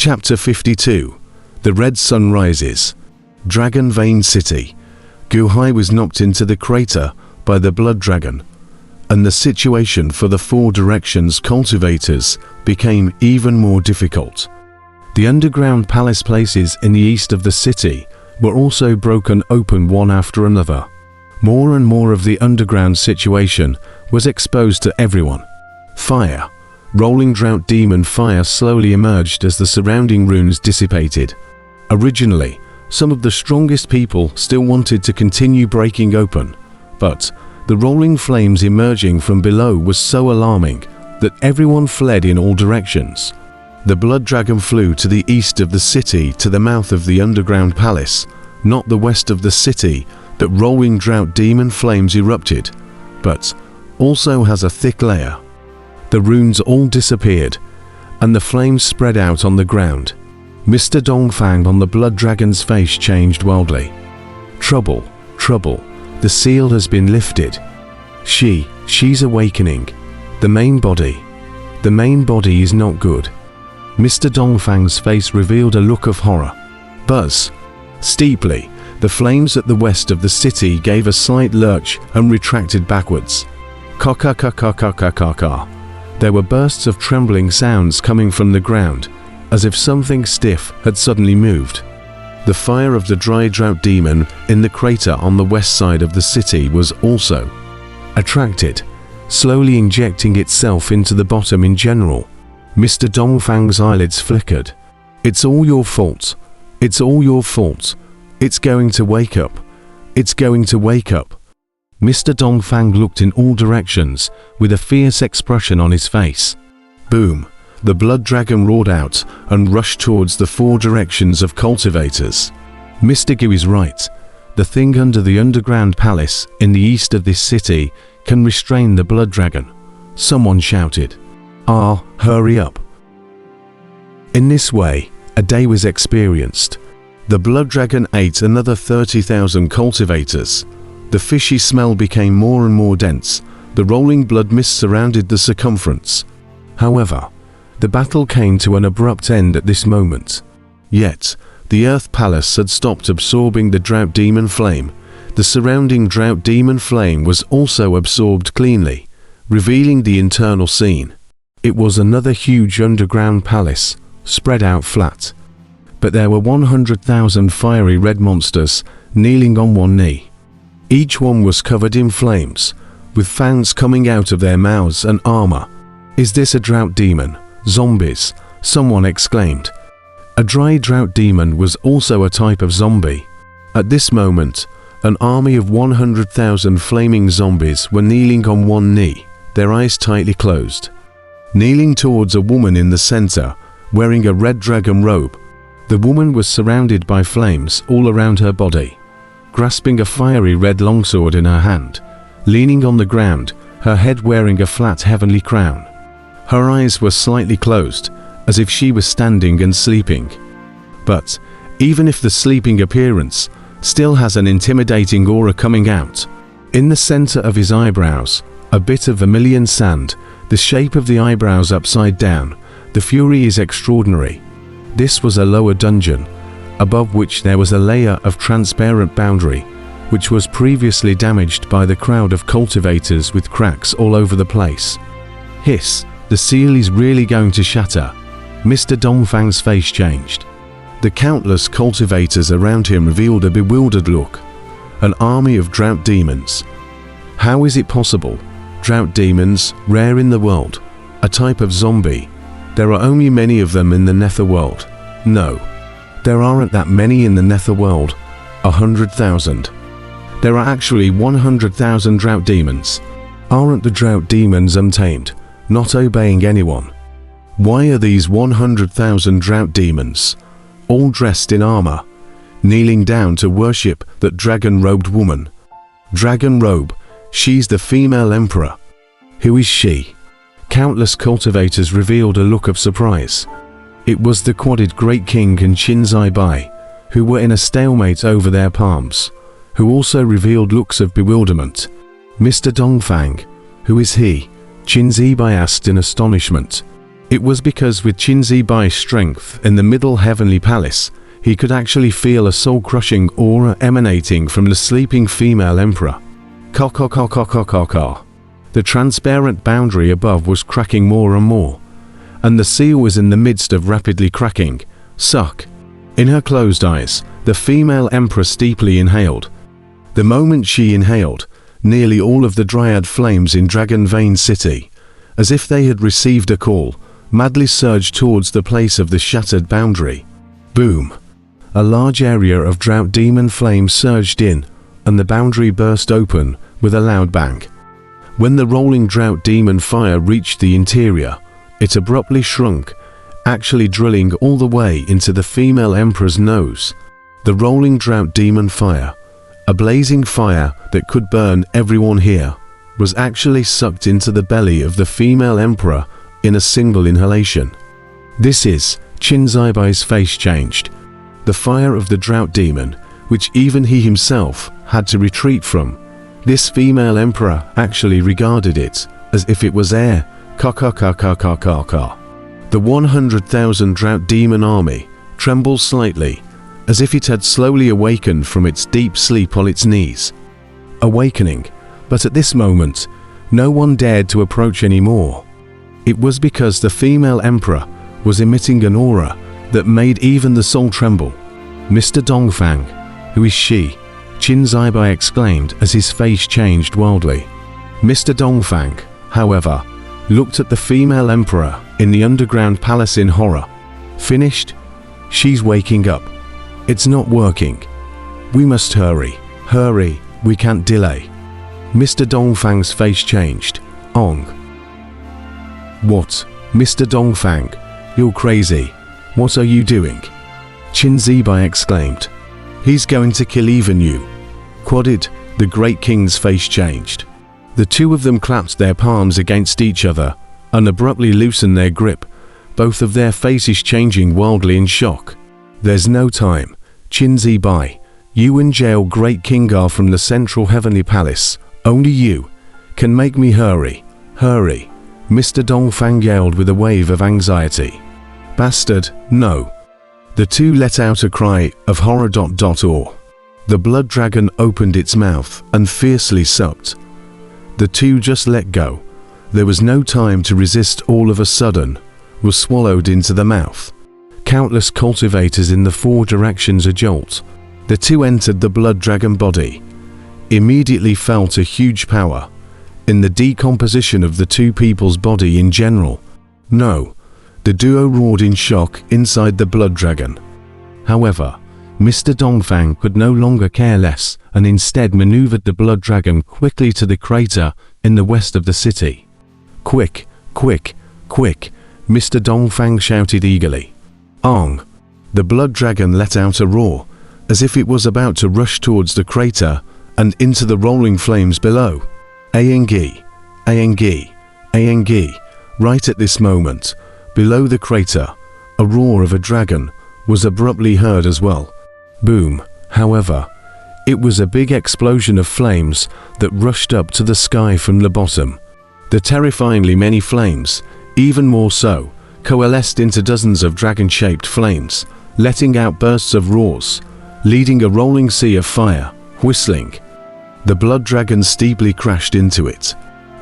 Chapter 52. The Red Sun Rises. Dragon Vein City. Guhai was knocked into the crater by the blood dragon, and the situation for the Four Directions cultivators became even more difficult. The underground palace places in the east of the city were also broken open one after another. More and more of the underground situation was exposed to everyone. Fire. Rolling drought demon fire slowly emerged as the surrounding runes dissipated. Originally, some of the strongest people still wanted to continue breaking open, but the rolling flames emerging from below was so alarming that everyone fled in all directions. The blood dragon flew to the east of the city to the mouth of the underground palace, not the west of the city that rolling drought demon flames erupted, but also has a thick layer. The runes all disappeared, and the flames spread out on the ground. Mr. Dongfang on the blood dragon's face changed wildly. Trouble, trouble, the seal has been lifted. She's awakening. The main body is not good. Mr. Dongfang's face revealed a look of horror. Buzz. Steeply, the flames at the west of the city gave a slight lurch and retracted backwards. Ka-ka-ka-ka-ka-ka-ka-ka. There were bursts of trembling sounds coming from the ground, as if something stiff had suddenly moved. The fire of the dry drought demon in the crater on the west side of the city was also attracted, slowly injecting itself into the bottom in general. Mr. Dongfang's eyelids flickered. It's all your fault. It's all your fault. It's going to wake up. It's going to wake up. Mr. Dongfang looked in all directions with a fierce expression on his face. Boom! The blood dragon roared out and rushed towards the Four Directions of cultivators. Mr. Gu is right. The thing under the underground palace in the east of this city can restrain the blood dragon. Someone shouted. Hurry up. In this way, a day was experienced. The blood dragon ate another 30,000 cultivators. The fishy smell became more and more dense. The rolling blood mist surrounded the circumference. However, the battle came to an abrupt end at this moment. Yet, the Earth Palace had stopped absorbing the drought demon flame. The surrounding drought demon flame was also absorbed cleanly, revealing the internal scene. It was another huge underground palace, spread out flat. But there were 100,000 fiery red monsters kneeling on one knee. Each one was covered in flames, with fangs coming out of their mouths and armor. Is this a drought demon? Zombies, someone exclaimed. A dry drought demon was also a type of zombie. At this moment, an army of 100,000 flaming zombies were kneeling on one knee, their eyes tightly closed. Kneeling towards a woman in the center, wearing a red dragon robe. The woman was surrounded by flames all around her body, grasping a fiery red longsword in her hand, leaning on the ground, her head wearing a flat heavenly crown. Her eyes were slightly closed, as if she was standing and sleeping. But, even if the sleeping appearance still has an intimidating aura coming out, in the center of his eyebrows, a bit of vermilion sand, the shape of the eyebrows upside down, the fury is extraordinary. This was a lower dungeon, above which there was a layer of transparent boundary, which was previously damaged by the crowd of cultivators with cracks all over the place. Hiss, the seal is really going to shatter. Mr. Dongfang's face changed. The countless cultivators around him revealed a bewildered look. An army of drought demons. How is it possible? Drought demons, rare in the world. A type of zombie. There are only many of them in the netherworld. No. There aren't that many in the netherworld. 100,000. There are actually 100,000 drought demons. Aren't the drought demons untamed, not obeying anyone? Why are these 100,000 drought demons, all dressed in armor, kneeling down to worship that dragon-robed woman? Dragon robe, she's the female emperor. Who is she? Countless cultivators revealed a look of surprise. It was the quadded Great King and Qinzai Bai, who were in a stalemate over their palms, who also revealed looks of bewilderment. Mr. Dongfang, who is he? Qinzai Bai asked in astonishment. It was because with Qin Zibai's strength in the middle heavenly palace, he could actually feel a soul-crushing aura emanating from the sleeping female emperor. Ka. The transparent boundary above was cracking more and more, and the seal was in the midst of rapidly cracking. Suck. In her closed eyes, the female empress deeply inhaled. The moment she inhaled, nearly all of the dryad flames in Dragon Vein City, as if they had received a call, madly surged towards the place of the shattered boundary. Boom! A large area of drought demon flame surged in, and the boundary burst open with a loud bang. When the rolling drought demon fire reached the interior, it abruptly shrunk, actually drilling all the way into the female emperor's nose. The rolling drought demon fire, a blazing fire that could burn everyone here, was actually sucked into the belly of the female emperor in a single inhalation. This is, Qin Zibai's face changed. The fire of the drought demon, which even he himself had to retreat from, this female emperor actually regarded it as if it was air. Ka. The 100,000 drought demon army trembled slightly, as if it had slowly awakened from its deep sleep on its knees. Awakening, but at this moment, no one dared to approach anymore. It was because the female emperor was emitting an aura that made even the soul tremble. Mr. Dongfang, who is she? Qin Zibai exclaimed as his face changed wildly. Mr. Dongfang, however, looked at the female emperor in the underground palace in horror. Finished? She's waking up. It's not working. We must hurry. Hurry, we can't delay. Mr. Dongfang's face changed. Ong. What? Mr. Dongfang, you're crazy. What are you doing? Qin Zibai exclaimed. He's going to kill even you. Quadded, the great king's face changed. The two of them clapped their palms against each other and abruptly loosened their grip, both of their faces changing wildly in shock. There's no time. Qin Zibai, you and jail great king are from the central heavenly palace. Only you can make me hurry. Hurry. Mr. Dongfang yelled with a wave of anxiety. Bastard, no. The two let out a cry of horror. Or. The blood dragon opened its mouth and fiercely sucked. The two just let go. There was no time to resist. All of a sudden, was swallowed into the mouth. Countless cultivators in the four directions a jolt. The two entered the blood dragon body. Immediately felt a huge power in the decomposition of the two people's body in general. No. The duo roared in shock inside the blood dragon. However, Mr. Dongfang could no longer care less and instead maneuvered the blood dragon quickly to the crater in the west of the city. Quick, quick, quick, Mr. Dongfang shouted eagerly. Ong! The blood dragon let out a roar, as if it was about to rush towards the crater and into the rolling flames below. Aengi, Aengi, Aengi. Right at this moment, below the crater, a roar of a dragon was abruptly heard as well. Boom. However, it was a big explosion of flames that rushed up to the sky from the bottom. The terrifyingly many flames, even more so, coalesced into dozens of dragon-shaped flames, letting out bursts of roars, leading a rolling sea of fire, whistling. The blood dragon steeply crashed into it.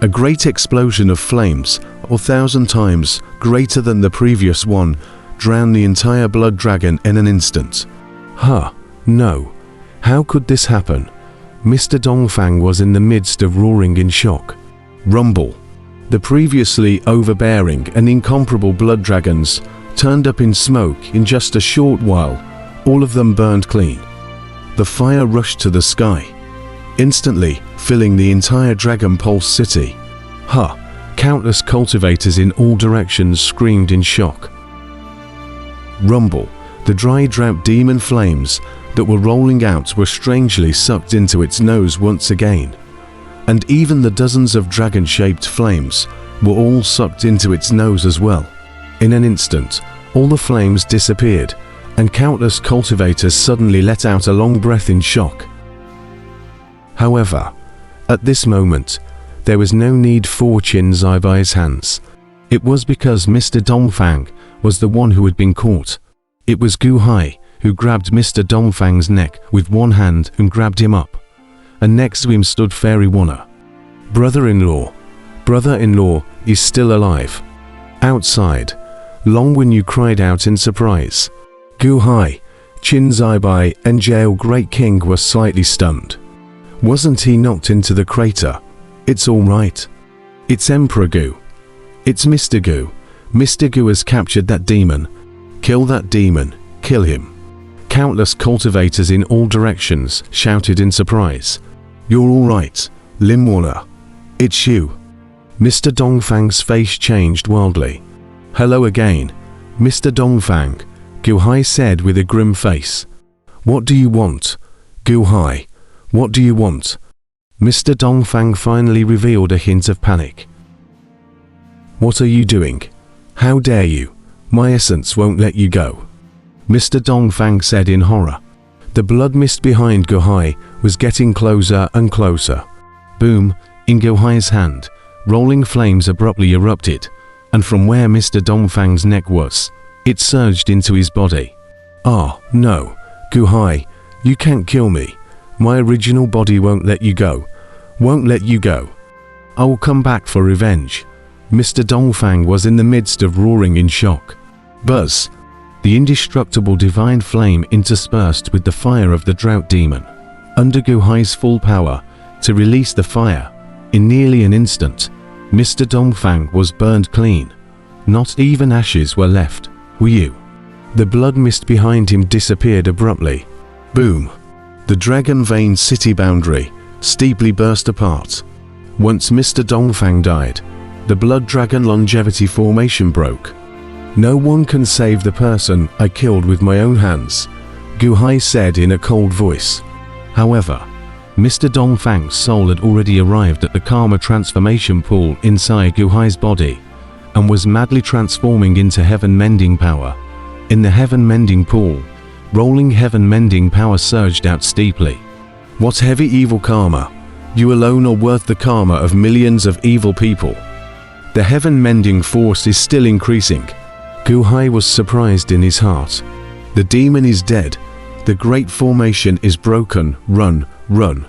A great explosion of flames, 1,000 times greater than the previous one, drowned the entire blood dragon in an instant. No. How could this happen? Mr. Dongfang was in the midst of roaring in shock. Rumble. The previously overbearing and incomparable blood dragons turned up in smoke in just a short while. All of them burned clean. The fire rushed to the sky, instantly filling the entire Dragon Pulse city. Countless cultivators in all directions screamed in shock. Rumble. The dry drought demon flames that were rolling out were strangely sucked into its nose once again. And even the dozens of dragon-shaped flames were all sucked into its nose as well. In an instant, all the flames disappeared, and countless cultivators suddenly let out a long breath in shock. However, at this moment, there was no need for Qin Zibai's hands. It was because Mr. Dongfang was the one who had been caught. It was Gu Hai who grabbed Mr. Dongfang's neck with one hand and grabbed him up. And next to him stood Fairy Wanna. Brother-in-law. Brother-in-law is still alive. Outside, Long Wen Yu cried out in surprise. Gu Hai, Qin Zaibai and Jail Great King were slightly stunned. Wasn't he knocked into the crater? It's all right. It's Emperor Gu. It's Mr. Gu. Mr. Gu has captured that demon. Kill that demon. Kill him. Countless cultivators in all directions shouted in surprise. You're all right, Lim Warner. It's you. Mr. Dongfang's face changed wildly. Hello again, Mr. Dongfang, Gu Hai said with a grim face. What do you want? Gu Hai, what do you want? Mr. Dongfang finally revealed a hint of panic. What are you doing? How dare you? My essence won't let you go. Mr. Dongfang said in horror. The blood mist behind Gu Hai was getting closer and closer. Boom, in Gu Hai's hand, rolling flames abruptly erupted, and from where Mr. Dongfang's neck was, it surged into his body. Ah, no, Gu Hai, you can't kill me. My original body won't let you go. Won't let you go. I will come back for revenge. Mr. Dongfang was in the midst of roaring in shock. Buzz. The indestructible divine flame interspersed with the fire of the drought demon. Under Gu Hai's full power to release the fire, in nearly an instant, Mr. Dongfang was burned clean. Not even ashes were left. Wu. The blood mist behind him disappeared abruptly. Boom. The dragon vein city boundary steeply burst apart. Once Mr. Dongfang died, the blood dragon longevity formation broke. No one can save the person I killed with my own hands, Gu Hai said in a cold voice. However, Mr. Dongfang's soul had already arrived at the karma transformation pool inside Gu Hai's body and was madly transforming into heaven mending power. In the heaven mending pool, rolling heaven mending power surged out steeply. What heavy evil karma! You alone are worth the karma of millions of evil people. The heaven mending force is still increasing. Gu Hai was surprised in his heart. The demon is dead. The great formation is broken. Run, run.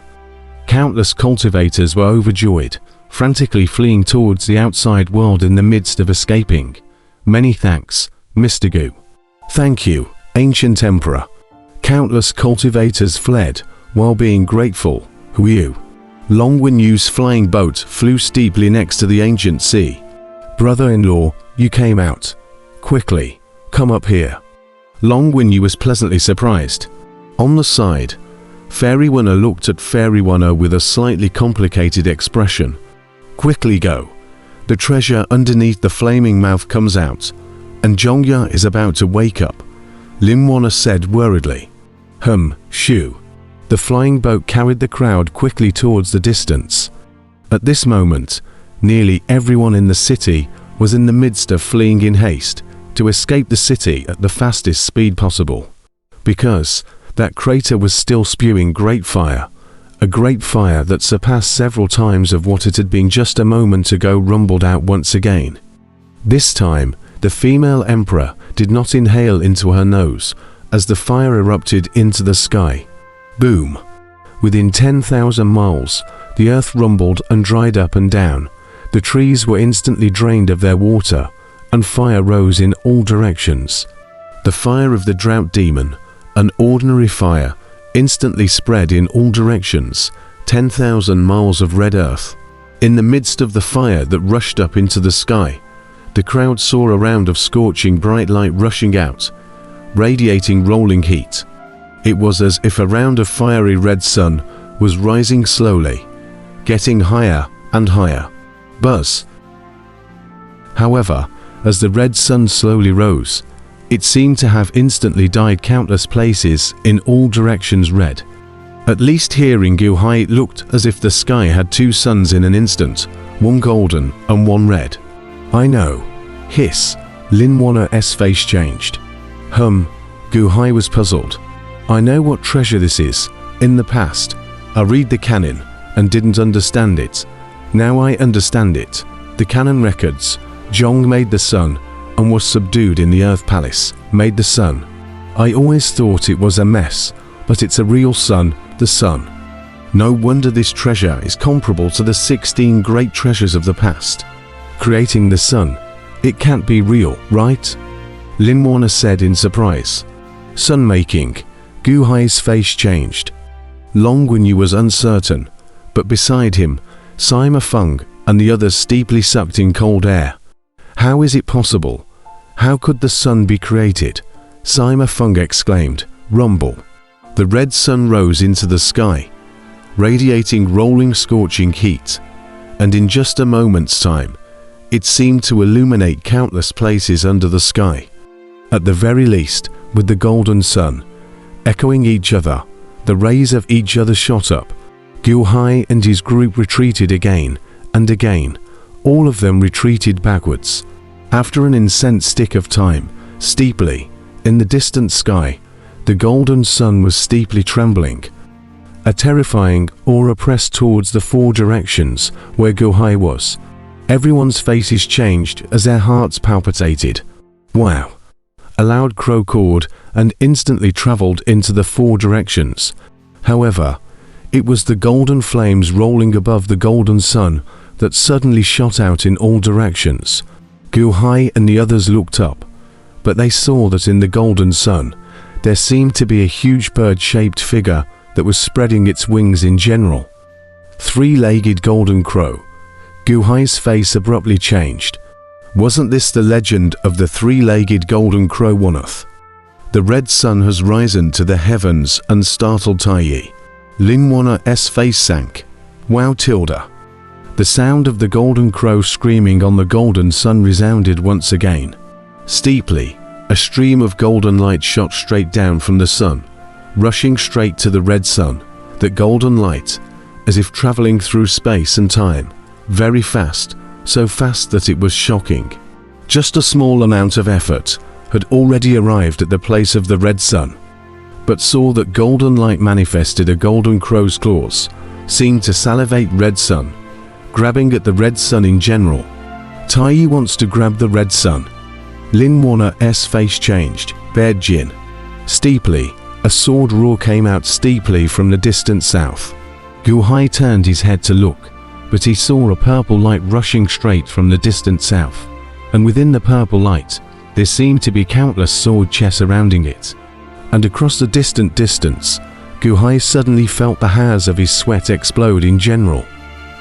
Countless cultivators were overjoyed, frantically fleeing towards the outside world in the midst of escaping. Many thanks, Mr. Gu. Thank you, ancient emperor. Countless cultivators fled while being grateful. Wu. Long Wen Yu's flying boat flew steeply next to the ancient sea. Brother-in-law, you came out. Quickly, come up here. Long Wen Yu was pleasantly surprised. On the side, Fairy Wanna looked at Fairy Wanna with a slightly complicated expression. Quickly go. The treasure underneath the flaming mouth comes out, and Zhongya is about to wake up, Lim Wanna said worriedly. Shoo. The flying boat carried the crowd quickly towards the distance. At this moment, nearly everyone in the city was in the midst of fleeing in haste to escape the city at the fastest speed possible. Because that crater was still spewing great fire, a great fire that surpassed several times of what it had been just a moment ago rumbled out once again. This time, the female emperor did not inhale into her nose as the fire erupted into the sky. Boom! Within 10,000 miles, the earth rumbled and dried up and down. The trees were instantly drained of their water, and fire rose in all directions. The fire of the drought demon, an ordinary fire, instantly spread in all directions, 10,000 miles of red earth. In the midst of the fire that rushed up into the sky, the crowd saw a round of scorching bright light rushing out, radiating rolling heat. It was as if a round of fiery red sun was rising slowly, getting higher and higher. Buzz. However, as the red sun slowly rose, it seemed to have instantly dyed countless places in all directions red. At least here in Gu Hai it looked as if the sky had two suns in an instant, one golden and one red. I know. Hiss. Lin Wanna's face changed. Gu Hai was puzzled. I know what treasure this is. In the past, I read the canon and didn't understand it. Now I understand it. The canon records Zhong made the sun, and was subdued in the Earth Palace, made the sun. I always thought it was a mess, but it's a real sun, the sun. No wonder this treasure is comparable to the 16 great treasures of the past. Creating the sun, it can't be real, right? Lin Warner said in surprise. Sun making, Gu Hai's face changed. Long Wenyu was uncertain, but beside him, Sima Feng and the others steeply sucked in cold air. How is it possible? How could the sun be created? Sima Feng exclaimed, rumble. The red sun rose into the sky, radiating rolling scorching heat, and in just a moment's time, it seemed to illuminate countless places under the sky. At the very least, with the golden sun, echoing each other, the rays of each other shot up. Gu Hai and his group retreated again and again. All of them retreated backwards. After an incensed stick of time, steeply, in the distant sky, the golden sun was steeply trembling. A terrifying aura pressed towards the 4 directions where Gu Hai was. Everyone's faces changed as their hearts palpitated. Wow! A loud crow cawed and instantly traveled into the 4 directions. However, it was the golden flames rolling above the golden sun that suddenly shot out in all directions. Gu Hai and the others looked up, but they saw that in the golden sun, there seemed to be a huge bird-shaped figure that was spreading its wings in general. 3-legged golden crow. Gu Hai's face abruptly changed. Wasn't this the legend of the 3-legged golden crow One'th? The red sun has risen to the heavens and startled Taiyi. Lin Warner's face sank. Wow tilde. The sound of the golden crow screaming on the golden sun resounded once again. Steeply, a stream of golden light shot straight down from the sun, rushing straight to the red sun. That golden light, as if traveling through space and time, very fast, so fast that it was shocking. Just a small amount of effort had already arrived at the place of the red sun, but saw that golden light manifested a golden crow's claws, seemed to salivate red sun, grabbing at the red sun in general. Taiyi wants to grab the red sun. Lin Warner's face changed, bared Jin. Steeply, a sword roar came out steeply from the distant south. Gu Hai turned his head to look, but he saw a purple light rushing straight from the distant south, and within the purple light, there seemed to be countless sword chests surrounding it. And across the distant distance, Gu Hai suddenly felt the hairs of his sweat explode in general.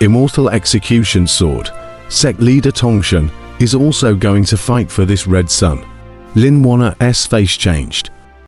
Immortal execution sword, sect leader Tongshan, is also going to fight for this red sun. Lin Warner's face changed.